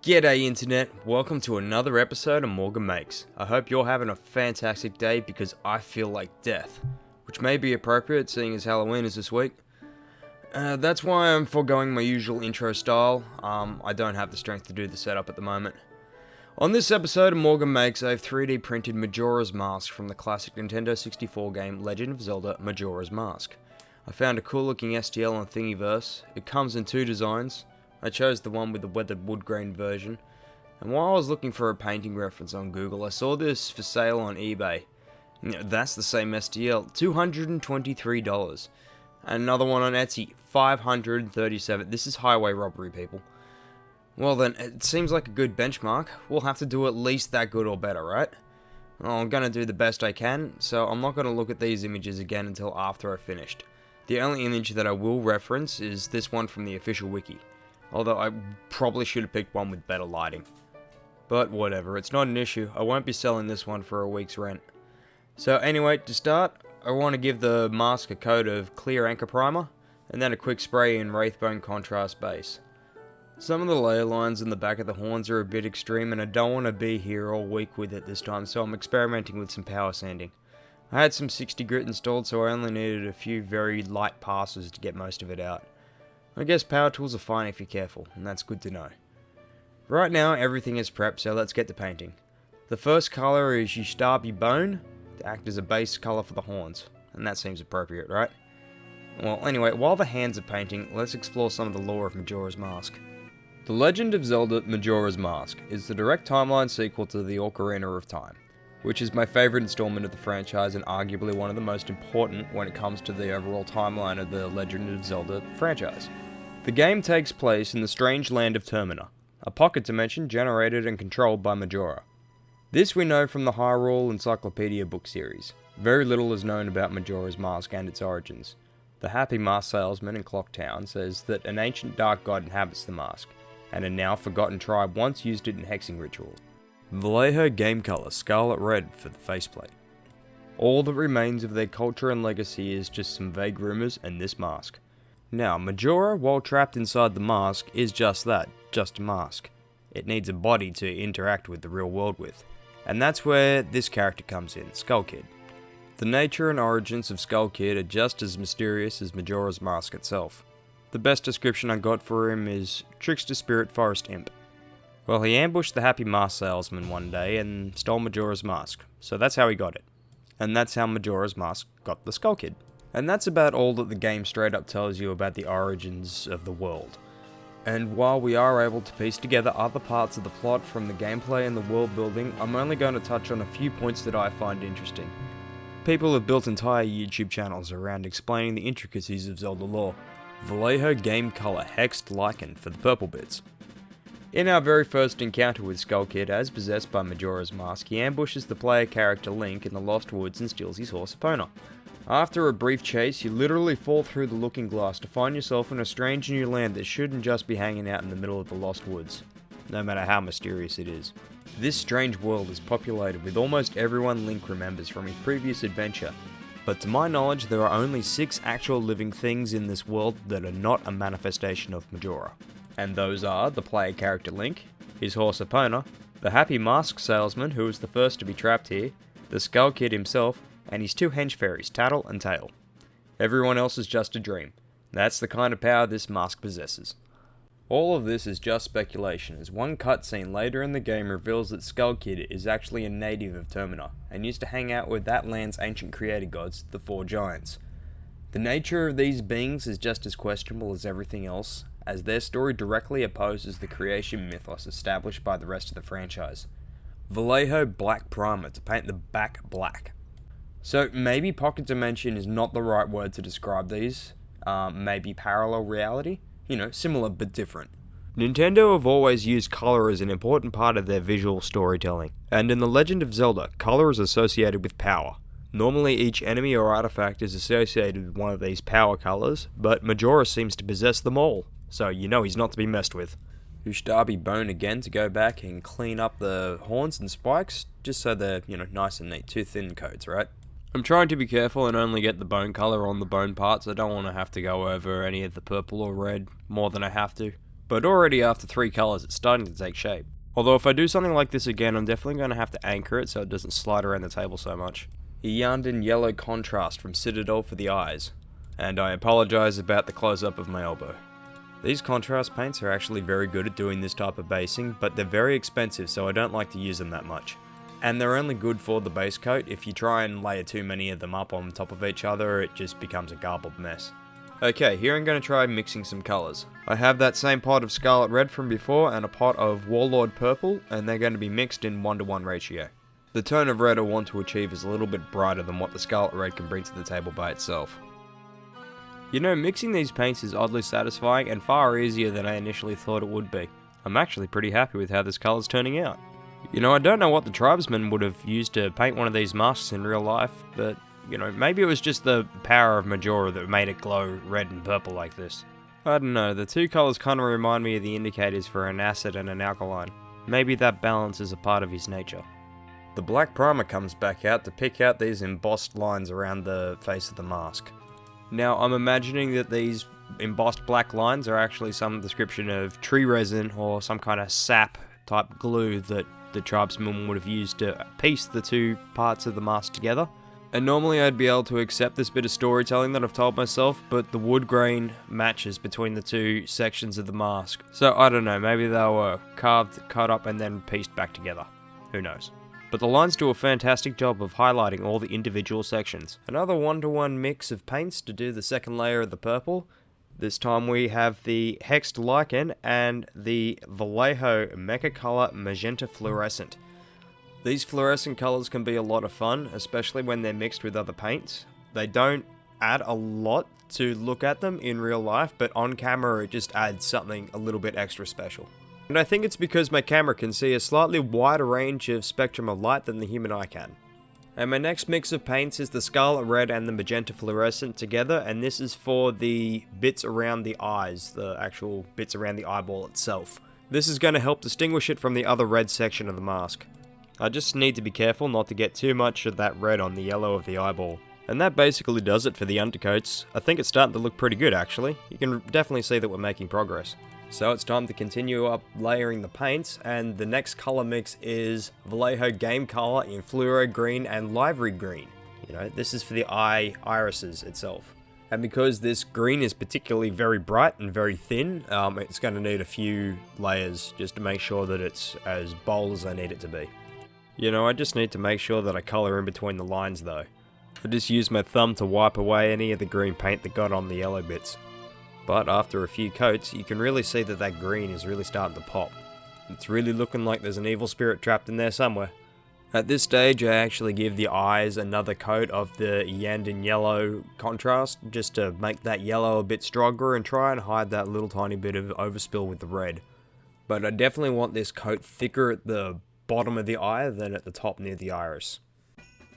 G'day Internet, welcome to another episode of Morgan Makes. I hope you're having a fantastic day because I feel like death, which may be appropriate seeing as Halloween is this week. That's why I'm foregoing my usual intro style. I don't have the strength to do the setup at the moment. On this episode of Morgan Makes, I've 3D printed Majora's Mask from the classic Nintendo 64 game Legend of Zelda Majora's Mask. I found a cool looking STL on Thingiverse. It comes in two designs. I chose the one with the weathered wood grain version, and while I was looking for a painting reference on Google, I saw this for sale on eBay. That's the same STL, $223. And another one on Etsy, $537. This is highway robbery, people. Well then, it seems like a good benchmark. We'll have to do at least that good or better, right? Well, I'm gonna do the best I can, so I'm not gonna look at these images again until after I've finished. The only image that I will reference is this one from the official wiki. Although I probably should have picked one with better lighting. But whatever, it's not an issue. I won't be selling this one for a week's rent. So anyway, to start, I want to give the mask a coat of clear anchor primer, and then a quick spray in Wraithbone contrast base. Some of the layer lines in the back of the horns are a bit extreme, and I don't want to be here all week with it this time, so I'm experimenting with some power sanding. I had some 60 grit installed, so I only needed a few very light passes to get most of it out. I guess power tools are fine if you're careful, and that's good to know. Right now, everything is prepped, so let's get to painting. The first colour is Yushtabi Bone, to act as a base colour for the horns, and that seems appropriate, right? Well, anyway, while the hands are painting, let's explore some of the lore of Majora's Mask. The Legend of Zelda Majora's Mask is the direct timeline sequel to the Ocarina of Time, which is my favourite installment of the franchise and arguably one of the most important when it comes to the overall timeline of the Legend of Zelda franchise. The game takes place in the strange land of Termina, a pocket dimension generated and controlled by Majora. This we know from the Hyrule Encyclopedia book series. Very little is known about Majora's Mask and its origins. The happy mask salesman in Clock Town says that an ancient dark god inhabits the mask, and a now forgotten tribe once used it in hexing ritual. Vallejo game colour scarlet red for the faceplate. All that remains of their culture and legacy is just some vague rumours and this mask. Now, Majora, while trapped inside the mask, is just that, just a mask. It needs a body to interact with the real world with. And that's where this character comes in, Skull Kid. The nature and origins of Skull Kid are just as mysterious as Majora's Mask itself. The best description I got for him is Trickster Spirit Forest Imp. Well, he ambushed the happy mask salesman one day and stole Majora's Mask, so that's how he got it. And that's how Majora's Mask got the Skull Kid. And that's about all that the game straight up tells you about the origins of the world. And while we are able to piece together other parts of the plot from the gameplay and the world building, I'm only going to touch on a few points that I find interesting. People have built entire YouTube channels around explaining the intricacies of Zelda lore. Vallejo game colour hexed lichen for the purple bits. In our very first encounter with Skull Kid, as possessed by Majora's Mask, he ambushes the player character Link in the Lost Woods and steals his horse Epona. After a brief chase, you literally fall through the looking glass to find yourself in a strange new land that shouldn't just be hanging out in the middle of the Lost Woods, no matter how mysterious it is. This strange world is populated with almost everyone Link remembers from his previous adventure, but to my knowledge there are only 6 actual living things in this world that are not a manifestation of Majora. And those are the player character Link, his horse Epona, the happy mask salesman who was the first to be trapped here, the Skull Kid himself, and his 2 hench fairies, Tattle and Tail. Everyone else is just a dream. That's the kind of power this mask possesses. All of this is just speculation, as one cutscene later in the game reveals that Skull Kid is actually a native of Termina, and used to hang out with that land's ancient creator gods, the 4 giants. The nature of these beings is just as questionable as everything else, as their story directly opposes the creation mythos established by the rest of the franchise. Vallejo Black Primer to paint the back black. So maybe Pocket Dimension is not the right word to describe these, maybe parallel reality? Similar but different. Nintendo have always used colour as an important part of their visual storytelling, and in The Legend of Zelda, colour is associated with power. Normally each enemy or artifact is associated with one of these power colours, but Majora seems to possess them all, so he's not to be messed with. Yushtabi Bone again to go back and clean up the horns and spikes, just so they're, nice and neat, 2 thin coats, right? I'm trying to be careful and only get the bone colour on the bone parts. I don't want to have to go over any of the purple or red more than I have to. but already after 3 colours it's starting to take shape. Although if I do something like this again, I'm definitely going to have to anchor it so it doesn't slide around the table so much. He yarned in yellow contrast from Citadel for the eyes, and I apologise about the close-up of my elbow. These contrast paints are actually very good at doing this type of basing, but they're very expensive so I don't like to use them that much. And they're only good for the base coat. If you try and layer too many of them up on top of each other, it just becomes a garbled mess. Okay, here I'm going to try mixing some colours. I have that same pot of Scarlet Red from before and a pot of Warlord Purple, and they're going to be mixed in 1:1 ratio. The tone of red I want to achieve is a little bit brighter than what the Scarlet Red can bring to the table by itself. You know, mixing these paints is oddly satisfying and far easier than I initially thought it would be. I'm actually pretty happy with how this colour's turning out. You know, I don't know what the tribesmen would have used to paint one of these masks in real life, but you know, maybe it was just the power of Majora that made it glow red and purple like this. I don't know, the two colours kind of remind me of the indicators for an acid and an alkaline. Maybe that balance is a part of his nature. The black primer comes back out to pick out these embossed lines around the face of the mask. Now, I'm imagining that these embossed black lines are actually some description of tree resin or some kind of sap type glue that the tribesmen would have used to piece the two parts of the mask together. And normally I'd be able to accept this bit of storytelling that I've told myself, but the wood grain matches between the two sections of the mask. So I don't know, maybe they were carved, cut up and then pieced back together. Who knows. But the lines do a fantastic job of highlighting all the individual sections. Another 1:1 mix of paints to do the second layer of the purple. This time we have the Hexed Lichen and the Vallejo Mecha Color Magenta Fluorescent. These fluorescent colours can be a lot of fun, especially when they're mixed with other paints. They don't add a lot to look at them in real life, but on camera it just adds something a little bit extra special. And I think it's because my camera can see a slightly wider range of spectrum of light than the human eye can. And my next mix of paints is the Scarlet Red and the Magenta Fluorescent together, and this is for the bits around the eyes, the actual bits around the eyeball itself. This is going to help distinguish it from the other red section of the mask. I just need to be careful not to get too much of that red on the yellow of the eyeball. And that basically does it for the undercoats. I think it's starting to look pretty good actually. You can definitely see that we're making progress. So it's time to continue up layering the paints, and the next colour mix is Vallejo Game Color in Fluoro Green and Livery Green. You know, this is for the irises itself. And because this green is particularly very bright and very thin, it's going to need a few layers just to make sure that it's as bold as I need it to be. You know, I just need to make sure that I colour in between the lines though. I just used my thumb to wipe away any of the green paint that got on the yellow bits. But after a few coats, you can really see that that green is really starting to pop. It's really looking like there's an evil spirit trapped in there somewhere. At this stage, I actually give the eyes another coat of the Yandin yellow contrast, just to make that yellow a bit stronger and try and hide that little tiny bit of overspill with the red. But I definitely want this coat thicker at the bottom of the eye than at the top near the iris.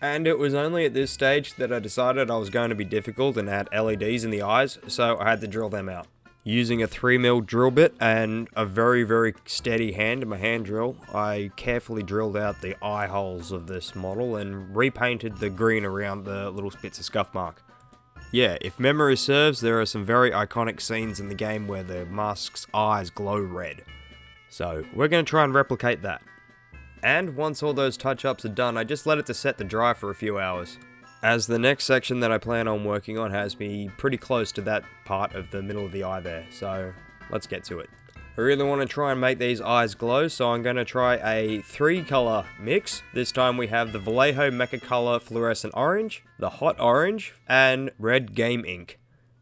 And it was only at this stage that I decided I was going to be difficult and add LEDs in the eyes, so I had to drill them out. Using a 3mm drill bit and a very steady hand in my hand drill, I carefully drilled out the eye holes of this model and repainted the green around the little bits of scuff mark. Yeah, if memory serves, there are some very iconic scenes in the game where the mask's eyes glow red. So we're going to try and replicate that. And once all those touch-ups are done, I just let it to set to dry for a few hours, as the next section that I plan on working on has me pretty close to that part of the middle of the eye there, so let's get to it. I really want to try and make these eyes glow, so I'm going to try a 3-color mix. This time we have the Vallejo Mecha Color Fluorescent Orange, the Hot Orange, and Red Game Ink.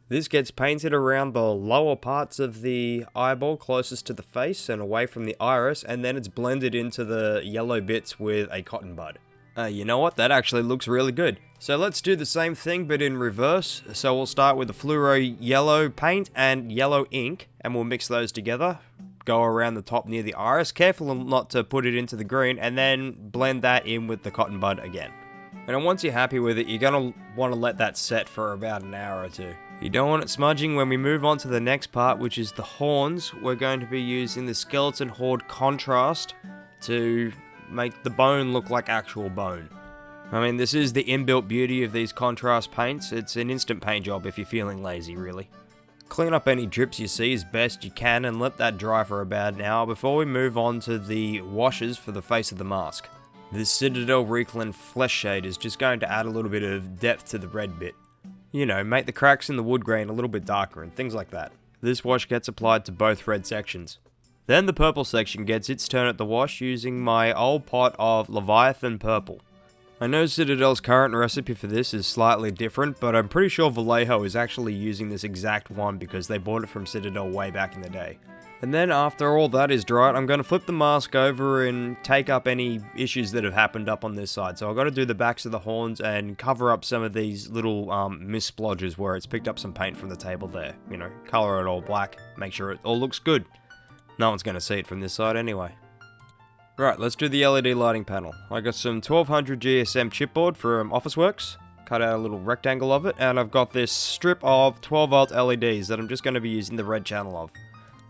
This gets painted around the lower parts of the eyeball closest to the face and away from the iris, and then it's blended into the yellow bits with a cotton bud. You know what? That actually looks really good. So let's do the same thing but in reverse. So we'll start with the fluoro yellow paint and yellow ink, and we'll mix those together. Go around the top near the iris, careful not to put it into the green, and then blend that in with the cotton bud again. And then once you're happy with it, you're going to want to let that set for about an hour or two. You don't want it smudging. When we move on to the next part, which is the horns, we're going to be using the Skeleton Horde contrast to make the bone look like actual bone. I mean, this is the inbuilt beauty of these contrast paints. It's an instant paint job if you're feeling lazy, really. Clean up any drips you see as best you can and let that dry for about an hour before we move on to the washes for the face of the mask. This Citadel Reclin Flesh Shade is just going to add a little bit of depth to the red bit. You know, make the cracks in the wood grain a little bit darker and things like that. This wash gets applied to both red sections. Then the purple section gets its turn at the wash using my old pot of Leviathan Purple. I know Citadel's current recipe for this is slightly different, but I'm pretty sure Vallejo is actually using this exact one because they bought it from Citadel way back in the day. And then after all that is dried, I'm going to flip the mask over and take up any issues that have happened up on this side. So I've got to do the backs of the horns and cover up some of these little missplodges where it's picked up some paint from the table there. You know, color it all black, make sure it all looks good. No one's going to see it from this side anyway. Right, let's do the LED lighting panel. I got some 1200 GSM chipboard from Officeworks, cut out a little rectangle of it, and I've got this strip of 12 volt LEDs that I'm just going to be using the red channel of.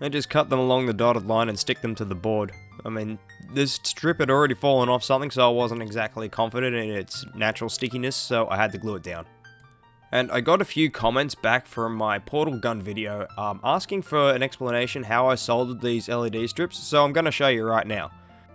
I just cut them along the dotted line and stick them to the board. I mean, this strip had already fallen off something, so I wasn't exactly confident in its natural stickiness, so I had to glue it down. And I got a few comments back from my portal gun video asking for an explanation how I soldered these LED strips, so I'm going to show you right now.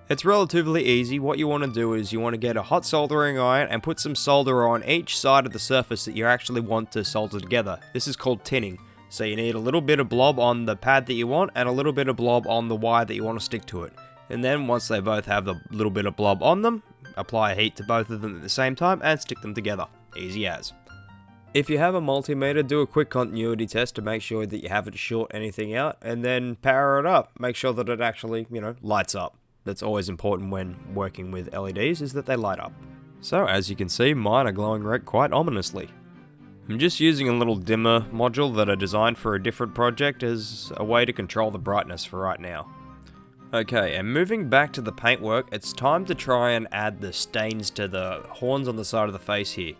It's relatively easy. What you want to do is you want to get a hot soldering iron and put some solder on each side of the surface that you actually want to solder together. This is called tinning. So you need a little bit of blob on the pad that you want and a little bit of blob on the wire that you want to stick to it. And then once they both have the little bit of blob on them, apply heat to both of them at the same time and stick them together. Easy as. If you have a multimeter, do a quick continuity test to make sure that you haven't short anything out, and then power it up. Make sure that it actually, lights up. That's always important when working with LEDs, is that they light up. So as you can see, mine are glowing red quite ominously. I'm just using a little dimmer module that I designed for a different project as a way to control the brightness for right now. Okay, and moving back to the paintwork, it's time to try and add the stains to the horns on the side of the face here.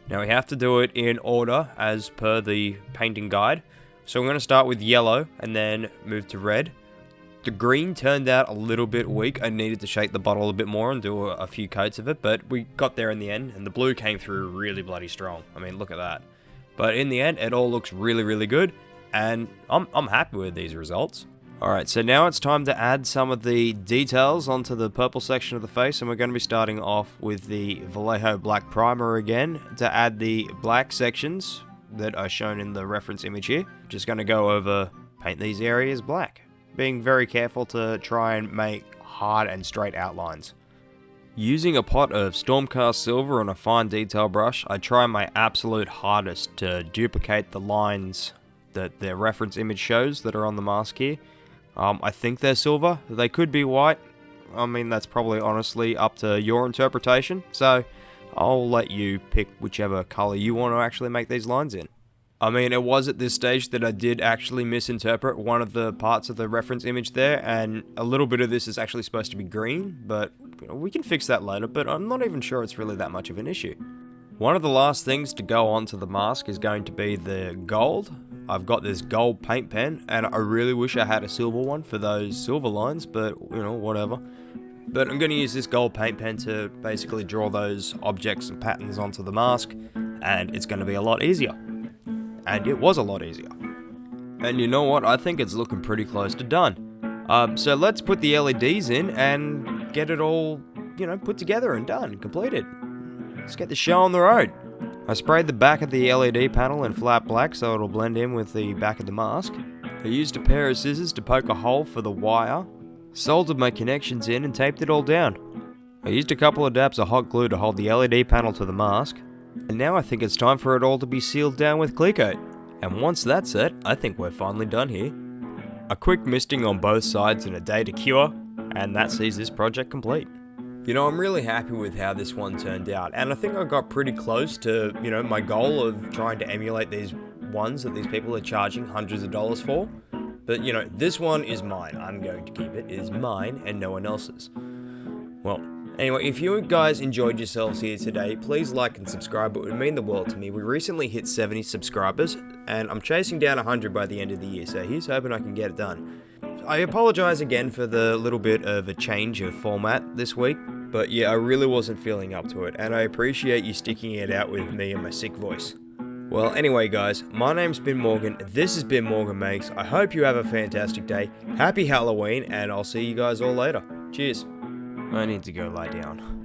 Now we have to do it in order as per the painting guide. So I'm going to start with yellow and then move to red. The green turned out a little bit weak. I needed to shake the bottle a bit more and do a few coats of it, but we got there in the end, and the blue came through really bloody strong. I mean, look at that. But in the end, it all looks really, really good, and I'm happy with these results. Alright, so now it's time to add some of the details onto the purple section of the face, and we're going to be starting off with the Vallejo Black Primer again to add the black sections that are shown in the reference image here. Just going to go over, paint these areas black, being very careful to try and make hard and straight outlines. Using a pot of Stormcast Silver and a fine detail brush, I try my absolute hardest to duplicate the lines that the reference image shows that are on the mask here. I think they're silver, they could be white. I mean, that's probably honestly up to your interpretation, so I'll let you pick whichever color you want to actually make these lines in. I mean, it was at this stage that I did actually misinterpret one of the parts of the reference image there, and a little bit of this is actually supposed to be green, but we can fix that later, but I'm not even sure it's really that much of an issue. One of the last things to go onto the mask is going to be the gold. I've got this gold paint pen, and I really wish I had a silver one for those silver lines, but, whatever. But I'm going to use this gold paint pen to basically draw those objects and patterns onto the mask, and it's going to be a lot easier. And it was a lot easier. And you know what? I think it's looking pretty close to done. So let's put the LEDs in and get it all, put together and done and completed. Let's get the show on the road. I sprayed the back of the LED panel in flat black so it'll blend in with the back of the mask. I used a pair of scissors to poke a hole for the wire, soldered my connections in and taped it all down. I used a couple of dabs of hot glue to hold the LED panel to the mask. And now I think it's time for it all to be sealed down with clear coat. And once that's set, I think we're finally done here. A quick misting on both sides and a day to cure, and that sees this project complete. I'm really happy with how this one turned out, and I think I got pretty close to, my goal of trying to emulate these ones that these people are charging hundreds of dollars for. But, this one is mine. I'm going to keep it. It is mine and no one else's. Well, anyway, if you guys enjoyed yourselves here today, please like and subscribe. It would mean the world to me. We recently hit 70 subscribers, and I'm chasing down 100 by the end of the year, so here's hoping I can get it done. I apologize again for the little bit of a change of format this week, but yeah, I really wasn't feeling up to it, and I appreciate you sticking it out with me and my sick voice. Well, anyway, guys, my name's been Morgan. This has been Morgan Makes. I hope you have a fantastic day. Happy Halloween, and I'll see you guys all later. Cheers. I need to go lie down.